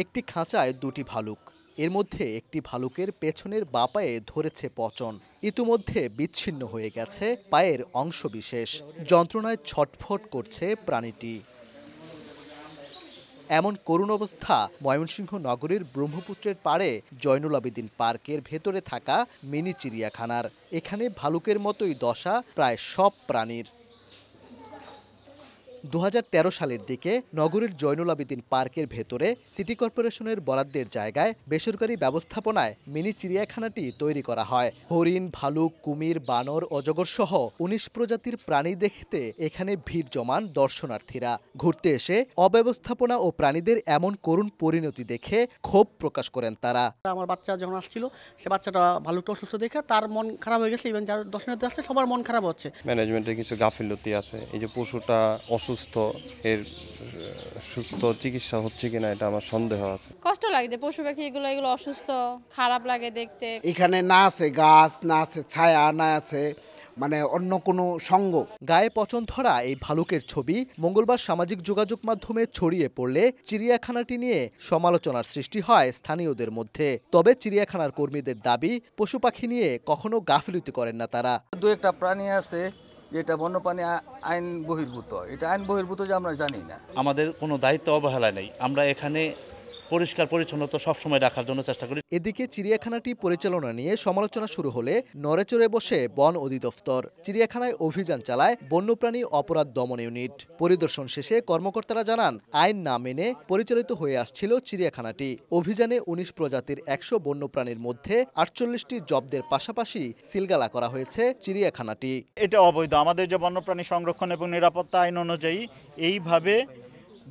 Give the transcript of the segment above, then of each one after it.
একটি খাঁচায় দুটি ভালুক, এর মধ্যে একটি ভালুকের পেছনের বাঁ পায়ে ধরেছে পচন। ইতিমধ্যে বিচ্ছিন্ন হয়ে গেছে পায়ের অংশবিশেষ। যন্ত্রণায় ছটফট করছে প্রাণীটি। এমন করুণ অবস্থা ময়মনসিংহ নগরীর ব্রহ্মপুত্রের পাড়ে জয়নুল আবেদিন পার্কের ভেতরে থাকা মিনি চিড়িয়াখানার। এখানে ভালুকের মতোই দশা প্রায় সব প্রাণীর। 2013 সালের দিকে নগরীর জয়নুল আবেদিন পার্কের ভেতরে সিটি কর্পোরেশনের বরাদ্দের জায়গায় বেসরকারি ব্যবস্থাপনায় মিনি চিড়িয়াখানাটি তৈরি করা হয়। হরিণ, ভালুক, কুমির, বানর, অজগর সহ 19 প্রজাতির প্রাণী দেখতে এখানে ভিড় জমান দর্শনার্থীরা। ঘুরতে এসে অব্যবস্থাপনা ও প্রাণীদের এমন করুণ পরিণতি দেখে ক্ষোভ প্রকাশ করেন তারা। আমার বাচ্চা যখন আসছিল, সে বাচ্চাটা ভালুকটা অসুস্থ দেখে তার মন খারাপ হয়ে গেছে। ইভেন যারা দর্শনার্থী আসছে সবার মন খারাপ হচ্ছে। ম্যানেজমেন্টের কিছু গাফিলতি আছে। এই যে পশুটা অসুস্থ, এর সুস্থ চিকিৎসা হচ্ছে কিনা এটা আমার সন্দেহ আছে। কষ্ট লাগে যে পশু পাখি এগুলো অসুস্থ, খারাপ লাগে দেখতে। এখানে না আছে গাছ, না আছে ছায়া, না আছে মানে অন্য কোনো সঙ্গ। গায়ে পচন ধরা এই ভালুকের ছবি মঙ্গলবার সামাজিক যোগাযোগ মাধ্যমে ছড়িয়ে পড়লে চিড়িয়াখানাটি নিয়ে সমালোচনার সৃষ্টি হয় স্থানীয়দের মধ্যে। তবে চিড়িয়াখানার কর্মীদের দাবি, পশু পাখি নিয়ে কখনো গাফিলতি করেন না তারা। দু একটা প্রাণী আছে যেটা বন্যপ্রাণী আইন বহির্ভূত, এটা আইন বহির্ভূত যে আমরা জানি না। আমাদের কোনো দায়িত্ব অবহেলা নেই, আমরা এখানে পরিষ্কার পরিচ্ছন্নতা সবসময় রাখার জন্য চেষ্টা করি। এদিকে চিড়িয়াখানাটি পরিচালনা নিয়ে সমালোচনা শুরু হলে নড়েচড়ে বসে বন অধিদপ্তর। চিড়িয়াখানায় অভিযান চালায় বন্যপ্রাণী অপরাধ দমন ইউনিট। পরিদর্শন শেষে কর্মকর্তারা জানান, আইন না মেনে পরিচালিত হয়ে আসছিল চিড়িয়াখানাটি। অভিযানে 19 প্রজাতির 100 বন্যপ্রাণীর মধ্যে 48টি জব্দের পাশাপাশি সিলগালা করা হয়েছে চিড়িয়াখানাটি। এটা অবৈধ। আমাদের যে বন্যপ্রাণী সংরক্ষণ এবং নিরাপত্তা আইন অনুযায়ী এইভাবে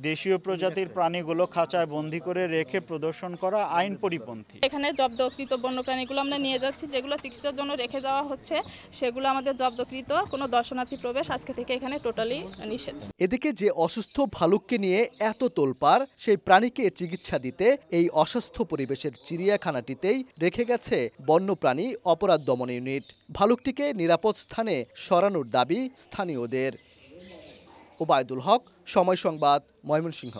দেশীয় প্রজাতির প্রাণীগুলো খাঁচায় বন্দি করে রেখে প্রদর্শন করা আইন পরিপন্থী। এখানে জব্দকৃত বন্যপ্রাণীগুলো আমরা নিয়ে যাচ্ছি, যেগুলো চিকিৎসার জন্য রেখে যাওয়া হচ্ছে সেগুলো আমাদের জব্দকৃত। কোনো দর্শনার্থী প্রবেশ আজকে থেকে এখানে টোটালি নিষেধ। এদিকে যে অসুস্থ ভালুককে নিয়ে এত তোলপাড়, সেই প্রাণীকে চিকিৎসা দিতে এই অসুস্থ পরিবেশের চিড়িয়াখানাটিতেই রেখে গেছে বন্যপ্রাণী অপরাধ দমন ইউনিট। ভালুকটিকে নিরাপদ স্থানে সরানোর দাবি স্থানীয়দের। ওবায়দুল হক, সময় সংবাদ, ময়মনসিংহ।